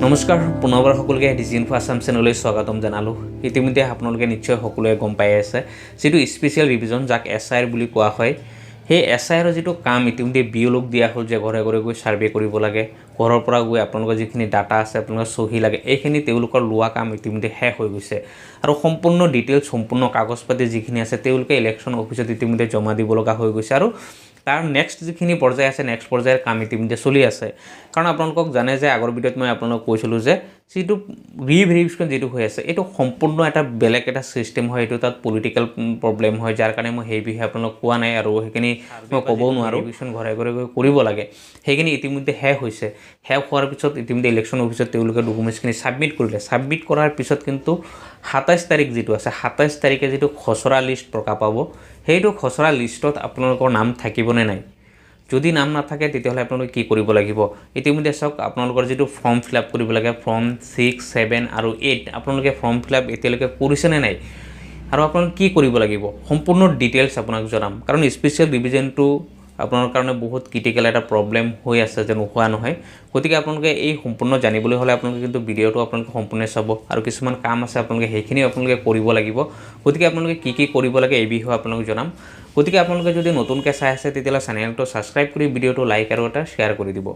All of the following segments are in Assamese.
নমস্কাৰ পুনৰবাৰ সকলোকে ডিজিনফো আসাম চেনেললৈ স্বাগতম জনালোঁ। ইতিমধ্যে আপোনালোকে নিশ্চয় সকলোৱে গম পাই আছে যিটো স্পেচিয়েল ৰিভিজন যাক SIR বুলি কোৱা হয়, সেই SIR যিটো কাম ইতিমধ্যে বিওলোক দিয়া হ'ল যে ঘৰে ঘৰে গৈ সাৰ্ভে কৰিব লাগে, ঘৰৰ পৰা গৈ আপোনালোকৰ যিখিনি ডাটা আছে আপোনালোকৰ সহি লাগে, এইখিনি তেওঁলোকৰ লোৱা কাম ইতিমধ্যে শেষ হৈ গৈছে আৰু সম্পূৰ্ণ ডিটেইলছ সম্পূৰ্ণ কাগজ পাতি যিখিনি আছে তেওঁলোকে ইলেকশ্যন অফিচত ইতিমধ্যে জমা দিব লগা হৈ গৈছে আৰু তাৰ নেক্সট যিখিনি পৰ্যায় আছে নেক্সট পৰ্যায়ৰ কাম ইতিমধ্যে চলি আছে। কাৰণ আপোনালোকক জানে যে আগৰ ভিডিঅ'ত মই আপোনালোকক কৈছিলোঁ যে যিটো ৰিভেৰিফিকেশ্যন যিটো হৈ আছে এইটো সম্পূৰ্ণ এটা বেলেগ এটা চিষ্টেম হয়, এইটো তাত পলিটিকেল প্ৰব্লেম হয়, যাৰ কাৰণে মই সেই বিষয়ে আপোনালোক কোৱা নাই আৰু সেইখিনি মই ক'বও নোৱাৰোঁ। ভেৰিফিকেশ্যন ঘৰে ঘৰে গৈ কৰিব লাগে, সেইখিনি ইতিমধ্যে শেষ হৈছে। শেষ হোৱাৰ পিছত ইতিমধ্যে ইলেকশ্যন অফিচত তেওঁলোকে ডকুমেণ্টছখিনি ছাবমিট কৰিলে। ছাবমিট কৰাৰ পিছত কিন্তু ২৭ তাৰিখ যিটো আছে ২৭ তাৰিখে যিটো খচৰা লিষ্ট প্ৰকাশ পাব, সেইটো খচৰা লিষ্টত আপোনালোকৰ নাম থাকিবনে নাই। যদি নাম নাথাকে তেতিয়াহ'লে আপোনালোকে কি কৰিব লাগিব। ইতিমধ্যে চাওক আপোনালোকৰ যিটো ফৰ্ম ফিল আপ কৰিব লাগে, ফৰ্ম 6, 7 আৰু 8 আপোনালোকে ফৰ্ম ফিল আপ এতিয়ালৈকে কৰিছেনে নাই আৰু আপোনালোকে কি কৰিব লাগিব সম্পূৰ্ণ ডিটেইলছ আপোনাক জনাম। কাৰণ স্পেচিয়েল ৰিভিজনটো আপোনাৰ কাৰণে বহুত ক্ৰিটিকেল এটা প্ৰব্লেম হৈ আছে যে নোহোৱা নহয়। গতিকে আপোনালোকে এই সম্পূৰ্ণ জানিবলৈ হ'লে আপোনালোকে কিন্তু ভিডিঅ'টো আপোনালোকে সম্পূৰ্ণ চাব আৰু কিছুমান কাম আছে আপোনালোকে সেইখিনি আপোনালোকে কৰিব লাগিব। গতিকে আপোনালোকে কি কৰিব লাগে এই বিষয়ে আপোনালোক জনাম। গতিকে আপোনালোকে যদি নতুনকৈ চাই আছে তেতিয়াহ'লে চেনেলটো ছাবস্ক্ৰাইব কৰি ভিডিঅ'টো লাইক আৰু এটা শ্বেয়াৰ কৰি দিব।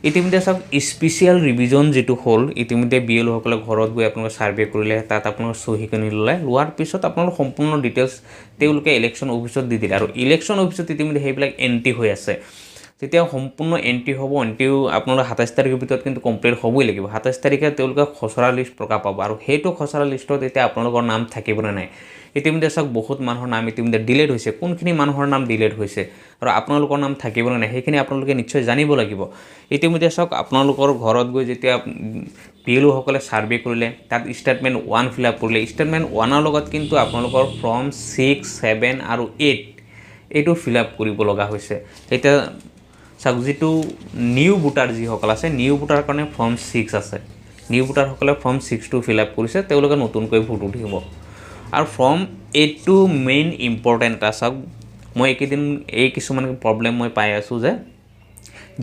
ইতিমধ্যে চাওক স্পেচিয়েল ৰিভিজন যিটো হ'ল, ইতিমধ্যে বিএলঅ'সকলে ঘৰত গৈ আপোনালোকে ছাৰ্ভে কৰিলে, তাত আপোনালোকৰ চহীখিনি ল'লে, লোৱাৰ পিছত আপোনালোকৰ সম্পূৰ্ণ ডিটেইলছ তেওঁলোকে ইলেকশ্যন অফিচত দি দিলে আৰু ইলেকশ্যন অফিচত ইতিমধ্যে সেইবিলাক এণ্ট্ৰি হৈ আছে। যেতিয়া সম্পূৰ্ণ এণ্ট্ৰি হ'ব, এণ্ট্ৰিও আপোনালোকৰ ২৭ তাৰিখৰ ভিতৰত কিন্তু কমপ্লিট হ'বই লাগিব। ২৭ তাৰিখে তেওঁলোকে খচৰা লিষ্ট প্ৰকাশ পাব আৰু সেইটো খচৰা লিষ্টত এতিয়া আপোনালোকৰ নাম থাকিবনে নাই। ইতিমধ্যে চাওক বহুত মানুহৰ নাম ইতিমধ্যে ডিলেট হৈছে, কোনখিনি মানুহৰ নাম ডিলেট হৈছে আৰু আপোনালোকৰ নাম থাকিবনে নাই সেইখিনি আপোনালোকে নিশ্চয় জানিব লাগিব। ইতিমধ্যে চাওক আপোনালোকৰ ঘৰত গৈ যেতিয়া বিএলঅ'সকলে ছাৰ্ভে কৰিলে, তাত ষ্টেটমেণ্ট 1 ফিল আপ কৰিলে, ষ্টেটমেণ্ট 1ৰ লগত কিন্তু আপোনালোকৰ ফৰ্ম 6, 7 আৰু 8 এইটো ফিল আপ কৰিব লগা হৈছে। এতিয়া চাওক যিটো নিউ ভোটাৰ যিসকল আছে, নিউ ভোটাৰ কাৰণে ফৰ্ম 6 আছে, নিউ ভোটাৰসকলে ফৰ্ম 6টো ফিল আপ কৰিছে, তেওঁলোকে নতুনকৈ ভোট উঠিব আৰু ফৰ্ম 8টো মেইন ইম্পৰ্টেণ্ট এটা। চাওক মই এইকেইদিন কিছুমান প্ৰব্লেম মই পাই আছোঁ যে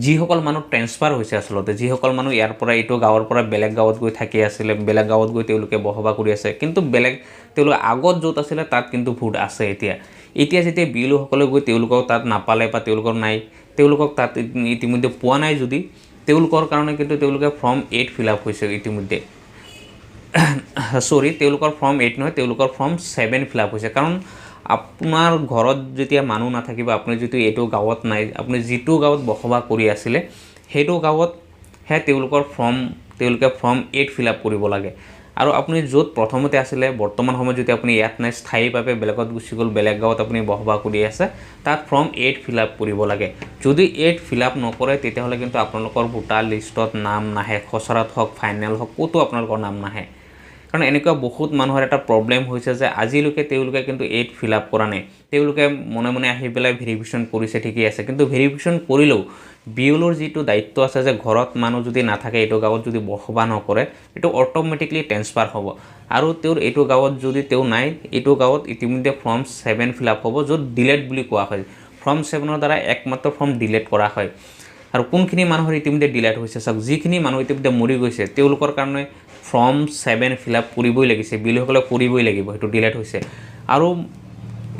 যিসকল মানুহ ট্ৰেন্সফাৰ হৈছে, আচলতে যিসকল মানুহ ইয়াৰ পৰা এইটো গাঁৱৰ পৰা বেলেগ গাঁৱত গৈ থাকি আছিলে, বেলেগ গাঁৱত গৈ তেওঁলোকে বসবাস কৰি আছে, কিন্তু তেওঁলোকে আগত য'ত আছিলে তাত কিন্তু ভোট আছে। এতিয়া যেতিয়া বিএলঅ'সকলে গৈ তেওঁলোকক তাত নাপালে বা তেওঁলোকৰ নাই, তেওঁলোকক তাত ইতিমধ্যে পোৱা নাই যদি তেওঁলোকৰ কাৰণে কিন্তু তেওঁলোকে ফৰ্ম 8 ফিল আপ হৈছে ইতিমধ্যে। তেওঁলোকৰ ফৰ্ম 8 নহয়, তেওঁলোকৰ ফৰ্ম 7 ফিল আপ হৈছে। কাৰণ আপোনাৰ ঘৰত যেতিয়া মানুহ নাথাকিব, আপুনি যদি এইটো গাঁৱত নাই, আপুনি যিটো গাঁৱত বসবাস কৰি আছিলে সেইটো গাঁৱতহে তেওঁলোকে ফৰ্ম 8 ফিল আপ কৰিব লাগে। আৰু আপুনি য'ত প্ৰথমতে আছিলে, বৰ্তমান সময়ত যদি আপুনি ইয়াত নাই, স্থায়ীভাৱে বেলেগত গুচি গ'ল, বেলেগ গাঁৱত আপুনি বসবাস কৰি আছে, তাত ফৰ্ম 8 ফিল আপ কৰিব লাগে। যদি 8 ফিল আপ নকৰে তেতিয়াহ'লে কিন্তু আপোনালোকৰ ভোটাৰ লিষ্টত নাম নাহে, খচৰাত হওক ফাইনেল হওক ক'তো আপোনালোকৰ নাম নাহে। কাৰণ এনেকুৱা বহুত মানুহৰ এটা প্ৰব্লেম হৈছে যে আজিলৈকে তেওঁলোকে কিন্তু 8 ফিল আপ কৰা নাই। তেওঁলোকে মনে মনে আহি পেলাই ভেৰিফিকেশ্যন কৰিছে, ঠিকেই আছে, কিন্তু ভেৰিফিকেশ্যন কৰিলেও বিএলঅ'ৰ যিটো দায়িত্ব আছে যে ঘৰত মানুহ যদি নাথাকে, এইটো গাঁৱত যদি বসবাস নকৰে, এইটো অট'মেটিকলি ট্ৰেন্সফাৰ হ'ব আৰু তেওঁৰ এইটো গাঁৱত যদি তেওঁ নাই, এইটো গাঁৱত ইতিমধ্যে ফৰ্ম 7 ফিল আপ হ'ব, য'ত ডিলেট বুলি কোৱা হয়। ফৰ্ম 7ৰ দ্বাৰা একমাত্ৰ ফৰ্ম ডিলেট কৰা হয়। আৰু কোনখিনি মানুহৰ ইতিমধ্যে ডিলেট হৈছে চাওক, যিখিনি মানুহ ইতিমধ্যে মৰি গৈছে তেওঁলোকৰ কাৰণে ফৰ্ম 7 ফিল আপ কৰিবই লাগিছে, বিএলঅ'সকলে কৰিবই লাগিব, সেইটো ডিলেট হৈছে। আৰু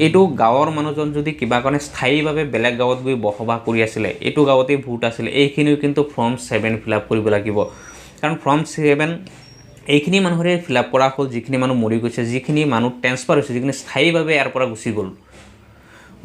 এইটো গাঁৱৰ মানুহজন যদি কিবা কাৰণে স্থায়ীভাৱে বেলেগ গাঁৱত গৈ বসবাস কৰি আছিলে, এইটো গাঁৱতেই ভোট আছিলে, এইখিনিও কিন্তু ফৰ্ম 7 ফিল আপ কৰিব লাগিব। কাৰণ ফৰ্ম 7 এইখিনি মানুহৰে ফিল আপ কৰা হ'ল, যিখিনি মানুহ মৰি গৈছে, যিখিনি মানুহ ট্ৰেন্সফাৰ হৈছে, যিখিনি স্থায়ীভাৱে ইয়াৰ পৰা গুচি গ'ল,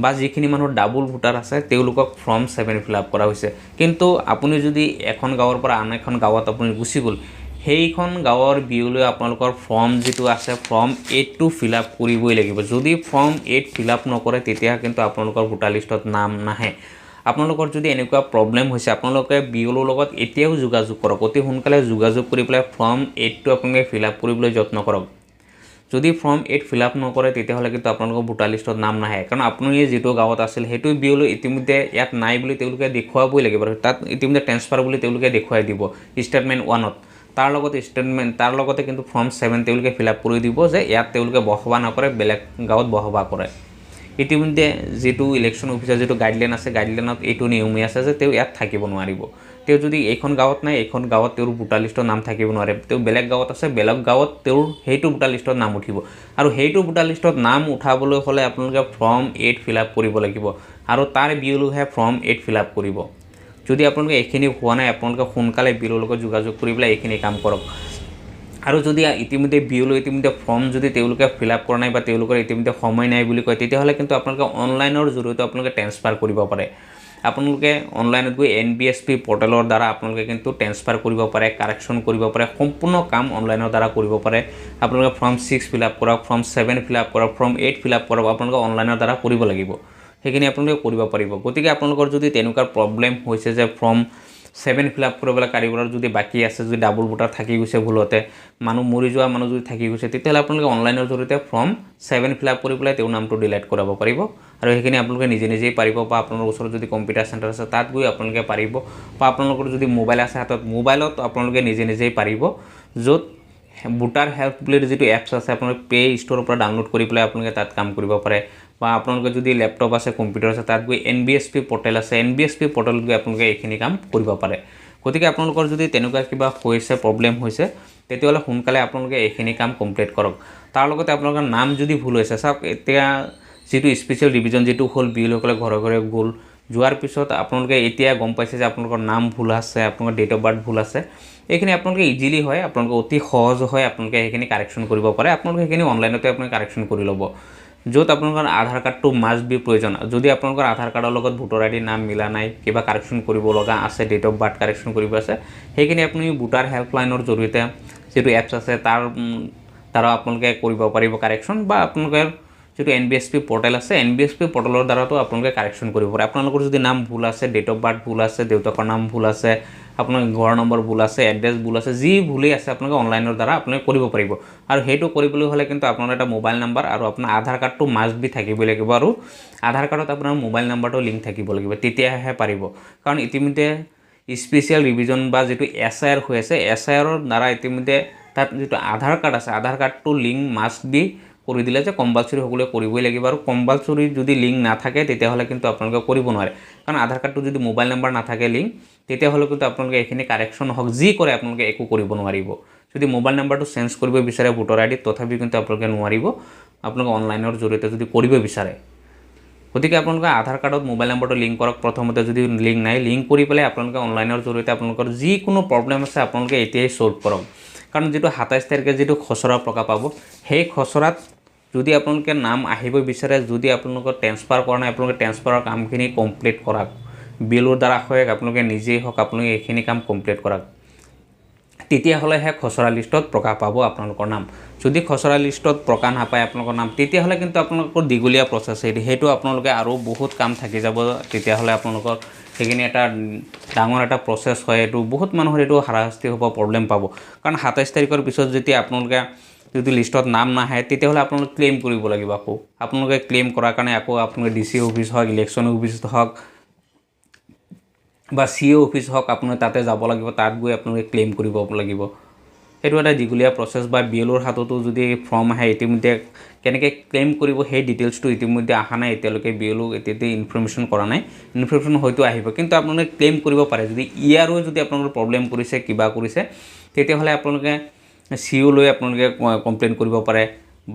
বা যিখিনি মানুহৰ ডাবল ভোটাৰ আছে তেওঁলোকক ফৰ্ম 7 ফিল আপ কৰা হৈছে। কিন্তু আপুনি যদি এখন গাঁৱৰ পৰা আন এখন গাঁৱত আপুনি গুচি গ'ল, সেইখন গাঁৱৰ বিএলঅ'ই আপোনালোকৰ ফৰ্ম যিটো আছে ফৰ্ম 8টো ফিল আপ কৰিবই লাগিব। যদি ফৰ্ম 8 ফিল আপ নকৰে তেতিয়া কিন্তু আপোনালোকৰ ভোটাৰ লিষ্টত নাম নাহে। আপোনালোকৰ যদি এনেকুৱা প্ৰব্লেম হৈছে, আপোনালোকে বিএলঅ'ৰ লগত এতিয়াও যোগাযোগ কৰক, অতি সোনকালে যোগাযোগ কৰি পেলাই ফৰ্ম 8টো আপোনালোকে ফিল আপ কৰিবলৈ যত্ন কৰক। যদি ফৰ্ম 8 ফিল আপ নকৰে তেতিয়াহ'লে কিন্তু আপোনালোকৰ ভোটাৰ লিষ্টত নাম নাহে। কাৰণ আপুনি যিটো গাঁৱত আছিল সেইটো বিএলঅ' ইতিমধ্যে ইয়াত নাই বুলি তেওঁলোকে দেখুৱাবই লাগিব, তাত ইতিমধ্যে ট্ৰেন্সফাৰ বুলি তেওঁলোকে দেখুৱাই দিব ষ্টেটমেণ্ট 1ত। তাৰ লগতে কিন্তু ফৰ্ম 7 তেওঁলোকে ফিল আপ কৰি দিব যে ইয়াত তেওঁলোকে বসবাস নকৰে, বেলেগ গাঁৱত বসবাস কৰে। ইতিমধ্যে যেটো ইলেকশ্যন অফিচাৰ যেটো গাইডলাইন আছে গাইডলাইনত এইটো নিয়মে আছে যে তেওঁ ইয়াত থাকিব নোৱাৰিব তেওঁ যদি এইখন গাঁৱত নাই এইখন গাঁৱত তেওঁৰ ভোটাৰ লিষ্টৰ নাম থাকিব নোৱাৰে তেওঁ বেলেগ গাঁৱত আছে বেলেগ গাঁৱত তেওঁৰ সেইটো ভোটাৰ লিষ্টত নাম উঠিব আৰু সেইটো ভোটাৰ লিষ্টত নাম উঠাবলৈ হ'লে আপোনালোকে ফৰ্ম 8 ফিল আপ কৰিব লাগিব আৰু তাৰ বিয়লুহে ফৰ্ম 8 ফিল আপ কৰিব যদি আপোনালোকে এইখিনি হোৱা নাই আপোনালোকে সোনকালে বিলৰ লগত যোগাযোগ কৰি পেলাই এইখিনি কাম কৰক আৰু যদি ইতিমধ্যে বিয়লু ইতিমধ্যে ফৰ্ম যদি তেওঁলোকে ফিল আপ কৰা নাই বা তেওঁলোকৰ ইতিমধ্যে সময় নাই বুলি কয় তেতিয়াহ'লে কিন্তু আপোনালোকে অনলাইনৰ জৰিয়তে আপোনালোকে ট্ৰান্সফাৰ কৰিব পাৰে আপোনালোকে অনলাইনত গৈ NBSP পৰ্টেলৰ দ্বাৰা আপোনালোকে কিন্তু ট্ৰান্সফাৰ কৰিব পাৰে কাৰেকশ্যন কৰিব পাৰে সম্পূৰ্ণ কাম অনলাইনৰ দ্বাৰা কৰিব পাৰে আপোনালোকে ফৰ্ম 6 ফিল আপ কৰক ফৰ্ম 7 ফিল আপ কৰক ফৰ্ম 8 ফিল আপ কৰক আপোনালোকে অনলাইনৰ দ্বাৰা কৰিব লাগিব সেইখিনি আপোনালোকে কৰিব পাৰিব গতিকে আপোনালোকৰ যদি তেনেকুৱা প্ৰব্লেম হৈছে যে ফৰ্ম 7 ফিল আপ কৰিবলৈ কাৰিকৰৰ যদি বাকি আছে যদি ডাবল ভোটাৰ থাকি গৈছে ভুলতে মানুহ মৰি যোৱা মানুহ যদি থাকি গৈছে তেতিয়াহ'লে আপোনালোকে অনলাইনৰ জৰিয়তে ফৰ্ম 7 ফিল আপ কৰি পেলাই তেওঁৰ নামটো ডিলিট কৰাব পাৰিব আৰু সেইখিনি আপোনালোকে নিজে নিজেই পাৰিব বা আপোনাৰ ওচৰত যদি কম্পিউটাৰ চেণ্টাৰ আছে তাত গৈ আপোনালোকে পাৰিব বা আপোনালোকৰ যদি মোবাইল আছে হাতত মোবাইলত আপোনালোকে নিজে নিজেই পাৰিব য'ত ভোটাৰ হেল্প বুলি যেটো এপছ আছে আপোনালোকে প্লে ষ্টৰৰ পৰা ডাউনলোড কৰি পেলাই আপোনালোকে তাত কাম কৰিব পাৰে বা আপোনালোকে যদি ল্যাপটপ আছে কম্পিউটাৰ আছে তাত গৈ NBSP পৰ্টেল আছে NBSP পৰ্টেলত গৈ আপোনালোকে এইখিনি কাম কৰিব পাৰে গতিকে আপোনালোকৰ যদি তেনেকুৱা কিবা হৈছে প্ৰব্লেম হৈছে তেতিয়াহ'লে সোনকালে আপোনালোকে এইখিনি কাম কমপ্লিট কৰক তাৰ লগতে আপোনালোকৰ নাম যদি ভুল হৈছে চাওক এতিয়া যেটো স্পেশাল ডিভিজন যেটো হ'ল বিলসকলে ঘৰে ঘৰে গ'ল যোৱাৰ পিছত আপোনালোকে এতিয়া গম পাইছে যে আপোনালোকৰ নাম ভুল আছে আপোনালোকৰ ডেট অফ বাৰ্থ ভুল আছে এইখিনি আপোনালোকে ইজিলি হয় আপোনালোকে অতি সহজ হয় আপোনালোকে এইখিনি কাৰেকশ্যন কৰিব পাৰে আপোনালোকে এইখিনি অনলাইনতে আপুনি কাৰেকশ্যন কৰি ল'ব য'ত আপোনালোকৰ আধাৰ কাৰ্ডটো মাষ্ট বি প্ৰয়োজন যদি আপোনালোকৰ আধাৰ কাৰ্ডৰ লগত ভোটাৰ আইডি নাম মিলা নাই কিবা কাৰেকশ্যন কৰিব লগা আছে ডেট অফ বাৰ্থ কাৰেকশ্যন কৰিব আছে সেইখিনি আপুনি ভোটাৰ হেল্পলাইনৰ জৰিয়তে যেটো এপছ আছে তাৰ দ্বাৰা আপোনালোকে কৰিব পাৰিব কাৰেকশ্যন বা আপোনালোকৰ যেটো NBSP পৰ্টেল আছে NBSP পৰ্টেলৰ দ্বাৰাটো আপোনালোকে কাৰেকশ্যন কৰিব পাৰে আপোনালোকৰ যদি নাম ভুল আছে ডেট অফ বাৰ্থ ভুল আছে দেউতাকৰ নাম ভুল আছে আপোনাৰ ঘৰ নম্বৰ ভুল আছে এড্ৰেছ ভুল আছে যি ভুলেই আছে আপোনালোকে অনলাইনৰ দ্বাৰা আপোনালোকে কৰিব পাৰিব আৰু হেতু কৰিবলৈ হ'লে কিন্তু আপোনাৰ এটা মোবাইল নাম্বাৰ আৰু আপোনাৰ আধাৰ কাৰ্ডটো মাষ্ট বি থাকিব লাগিব আৰু আধাৰ কাৰ্ডত আপোনাৰ মোবাইল নাম্বাৰটো লিংক থাকিব লাগিব তেতিয়াহে পাৰিব কাৰণ ইতিমধ্যে স্পেশাল ৰিভিজন বা যেটো SIR হৈ আছে SIR ৰ দ্বাৰা ইতিমধ্যে তাত যেটো আধাৰ কাৰ্ড আছে আধাৰ কাৰ্ডটো লিংক মাষ্ট বি কৰি দিলে যে কম্পালসৰি সকলোৱে কৰিবই লাগিব আৰু কম্পালসৰি যদি লিংক নাথাকে তেতিয়াহ'লে কিন্তু আপোনালোকে কৰিব নোৱাৰে কাৰণ আধাৰ কাৰ্ডটো যদি মোবাইল নাম্বাৰ নাথাকে লিংক তেতিয়াহ'লে কিন্তু আপোনালোকে এইখিনি কাৰেকশ্যন হওক যি কৰে আপোনালোকে একো কৰিব নোৱাৰিব যদি মোবাইল নাম্বাৰটো চেঞ্জ কৰিব বিচাৰে ভোটাৰ আইডি তথাপি কিন্তু আপোনালোকে নোৱাৰিব আপোনালোকে অনলাইনৰ জৰিয়তে যদি কৰিব বিচাৰে গতিকে আপোনালোকে আধাৰ কাৰ্ডত মোবাইল নাম্বাৰটো লিংক কৰক প্ৰথমতে যদি লিংক নাই লিংক কৰি পেলাই আপোনালোকে অনলাইনৰ জৰিয়তে আপোনালোকৰ যিকোনো প্ৰব্লেম আছে আপোনালোকে এতিয়াই সলভ কৰক কাৰণ যেটো 27 তাৰিখে যেটো খসৰা প্ৰকাশ পাব সেই খসৰাত যদি আপোনালোকে নাম আহিব বিচাৰে যদি আপোনালোকৰ ট্ৰান্সফাৰ কৰা নাই আপোনালোকে ট্ৰান্সফাৰৰ কামখিনি কমপ্লিট কৰক বিলৰ দ্বাৰা হয় আপোনালোকে নিজেই হওক আপোনালোকে এইখিনি কাম কমপ্লিট কৰক তেতিয়াহ'লেহে খসৰা লিষ্টত প্ৰকাশ পাব আপোনালোকৰ নাম যদি খসৰা লিষ্টত প্ৰকাশ নাপায় আপোনালোকৰ নাম তেতিয়াহ'লে কিন্তু আপোনালোকৰ দীঘলীয়া প্ৰচেছ হেতু আপোনালোকে আৰু বহুত কাম থাকি যাব তেতিয়াহ'লে আপোনালোকৰ সেইখিনি এটা ডাঙৰ এটা প্ৰচেছ হয় এটো বহুত মানুহৰ এটো হাৰাশাস্তি হ'ব প্ৰব্লেম পাব কাৰণ 27 তাৰিখৰ পিছত যেতিয়া আপোনালোকে যদি লিষ্টত নাম নাহে তেতিয়াহ'লে আপোনালোকে ক্লেইম কৰিব লাগিব আকৌ আপোনালোকে ক্লেইম কৰাৰ কাৰণে আকৌ আপোনালোকে DC অফিচ হওক ইলেকশ্যন অফিচ হওক বা CO অফিচ হওক আপোনালোকে তাতে যাব লাগিব তাত গৈ আপোনালোকে ক্লেইম কৰিব লাগিব এটো এটা দীঘলীয়া প্ৰচেছ বা বিএলৰ হাততো যদি ফৰ্ম আহে ইতিমধ্যে কেনেকৈ ক্লেইম কৰিব সেই ডিটেইলছটো ইতিমধ্যে আহা নাই এতিয়ালৈকে বিএলও এতিয়াতে ইনফৰমেশ্যন কৰা নাই ইনফৰমেশ্যন হয়তো আহিব কিন্তু আপোনালোকে ক্লেইম কৰিব পাৰে যদি ইয়াৰো যদি আপোনালোকৰ প্ৰব্লেম কৰিছে কিবা কৰিছে তেতিয়াহ'লে আপোনালোকে CO লৈ আপোনালোকে কমপ্লেইন কৰিব পাৰে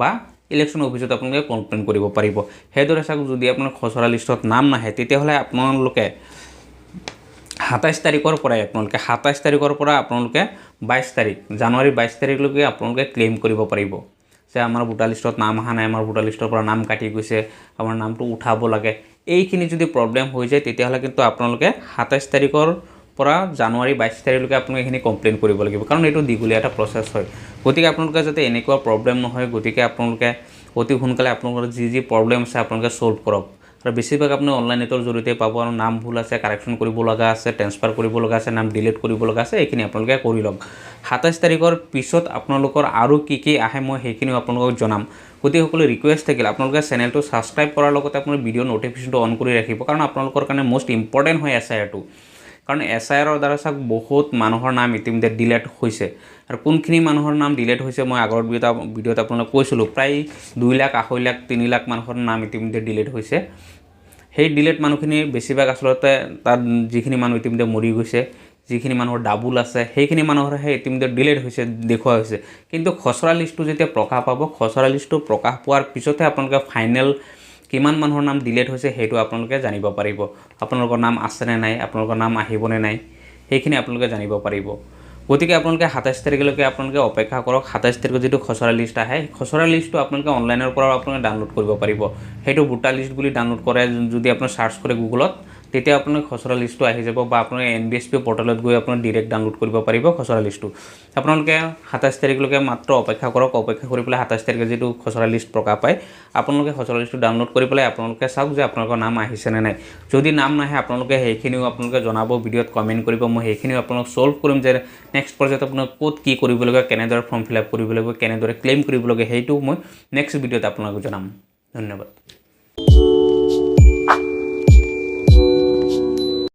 বা ইলেকশ্যন অফিচত আপোনালোকে কমপ্লেইন কৰিব পাৰিব হেদৰে চাওক যদি আপোনাৰ খসৰা লিষ্টত নাম নাহে তেতিয়াহ'লে আপোনালোকে 27 তাৰিখৰ পৰা আপোনালোকে 27 তাৰিখৰ পৰা আপোনালোকে 22 তাৰিখ জানুৱাৰী 22 তাৰিখলৈকে আপোনালোকে ক্লেইম কৰিব পাৰিব যে আমাৰ ভোটাৰ লিষ্টত নাম আহা নাই আমাৰ ভোটাৰ লিষ্টৰ পৰা নাম কাটি গৈছে আমাৰ নামটো উঠাব লাগে এইখিনি যদি প্ৰব্লেম হৈ যায় তেতিয়াহ'লে কিন্তু আপোনালোকে 27 তাৰিখৰ পৰা জানুৱাৰী 22 তাৰিখলৈকে আপোনালোকে এইখিনি কমপ্লেইন কৰিব লাগিব কাৰণ এইটো দীঘলীয়া এটা প্ৰচেছ হয় গতিকে আপোনালোকে যাতে এনেকুৱা প্ৰব্লেম নহয় গতিকে আপোনালোকে অতি সোনকালে আপোনালোকৰ যি প্ৰব্লেম আছে আপোনালোকে সলভ কৰক আৰু বেছিভাগ আপুনি অনলাইন নেটৰ জৰিয়তে পাব আৰু নাম ভুল আছে কাৰেকশ্যন কৰিব লগা আছে ট্ৰান্সফাৰ কৰিব লগা আছে নাম ডিলিট কৰিব লগা আছে এইখিনি আপোনালোকে কৰি লওক 27 তাৰিখৰ পিছত আপোনালোকৰ আৰু কি আহে মই সেইখিনি আপোনালোকক জনাম গতিকে সকলো ৰিকুৱেষ্ট থাকিল আপোনালোকে চেনেলটো সাবস্ক্ৰাইব কৰাৰ লগতে আপোনাৰ ভিডিও নটিফিকেশনটো অন কৰি ৰাখিব কাৰণ আপোনালোকৰ কাৰণে মোষ্ট ইম্পৰ্টেন্ট হৈ আছে এটো কাৰণ SIRৰ দ্বাৰা চাওক বহুত মানুহৰ নাম ইতিমধ্যে ডিলেট হৈছে আৰু কোনখিনি মানুহৰ নাম ডিলেট হৈছে মই আগৰ ভিডিঅ'ত আপোনালোকক কৈছিলোঁ প্ৰায় 2 লাখ 2.5 লাখ 3 লাখ মানুহৰ নাম ইতিমধ্যে ডিলেট হৈছে সেই ডিলেট মানুহখিনি বেছিভাগ আচলতে তাত যিখিনি মানুহ ইতিমধ্যে মৰি গৈছে যিখিনি মানুহৰ ডাবুল আছে সেইখিনি মানুহৰহে ইতিমধ্যে ডিলেট হৈছে দেখুওৱা হৈছে কিন্তু খচৰা লিষ্টটো যেতিয়া প্ৰকাশ পাব খচৰা লিষ্টটো প্ৰকাশ পোৱাৰ পিছতহে আপোনালোকে ফাইনেল কিমান মানুহৰ নাম ডিলেট হৈছে সেইটো আপোনালোকে জানিব পাৰিব আপোনালোকৰ নাম আছে নে নাই আপোনালোকৰ নাম আহিব নে নাই সেইখিনি আপোনালোকে জানিব পাৰিব গতিকে আপোনালোকে 27 তাৰিখলৈকে আপোনালোকে অপেক্ষা কৰক 27 তাৰিখত যেটো খচৰা লিষ্ট আহে খচৰা লিষ্টটো আপোনালোকে অনলাইনৰ পৰা আপোনালোকে ডাউনলোড কৰিব পাৰিব সেইটো ভোটাৰ লিষ্ট বুলি ডাউনলোড কৰে যদি আপুনি সাৰ্চ কৰে গুগলত তেতিয়া আপোনালোক খচৰা লিষ্টটো আহি যাব বা আপোনালোকে NBSP পৰ্টেলত গৈ আপোনালোকে ডাইৰেক্ট ডাউনলোড কৰিব পাৰিব খচৰা লিষ্টটো আপোনালোকে 27 তাৰিখলৈকে মাত্ৰ অপেক্ষা কৰক অপেক্ষা কৰি পেলাই 27 তাৰিখে যেটো খচৰা লিষ্ট প্ৰকাশ পায় আপোনালোকে খচৰা লিষ্টটো ডাউনলোড কৰি পেলাই আপোনালোকে চাওক যে আপোনালোকৰ নাম আহিছে নে নাই যদি নাম নাহে আপোনালোকে সেইখিনিও আপোনালোকে জনাব ভিডিঅ'ত কমেন্ট কৰিব মই সেইখিনিও আপোনালোক সলভ কৰিম যে নেক্সট পৰ্যায়ত আপোনাক ক'ত কি কৰিব লাগে কেনেদৰে ফৰ্ম ফিল আপ কৰিব লাগে কেনেদৰে ক্লেইম কৰিব লাগে সেইটো মই নেক্সট ভিডিঅ'ত আপোনালোকক জনাম ধন্যবাদ